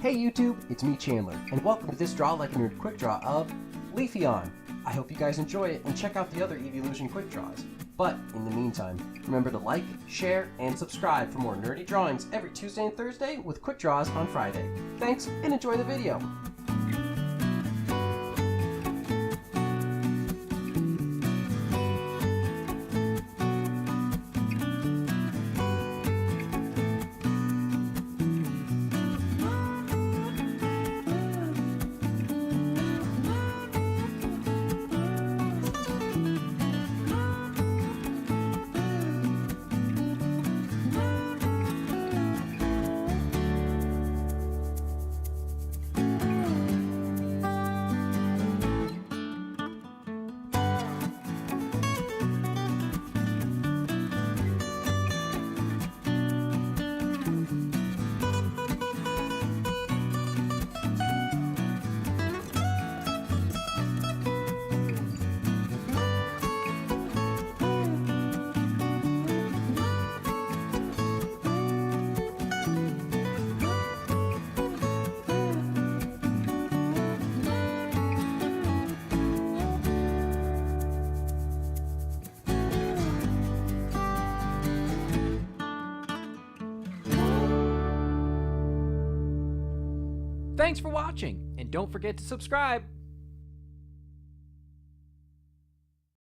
Hey YouTube, it's me Chandler, and welcome to this Draw Like a Nerd quick draw of Leafeon. I hope you guys enjoy it and check out the other Evolution quick draws. But in the meantime, remember to like, share, and subscribe for more nerdy drawings every Tuesday and Thursday with quick draws on Friday. Thanks, and enjoy the video. Thanks for watching, and don't forget to subscribe.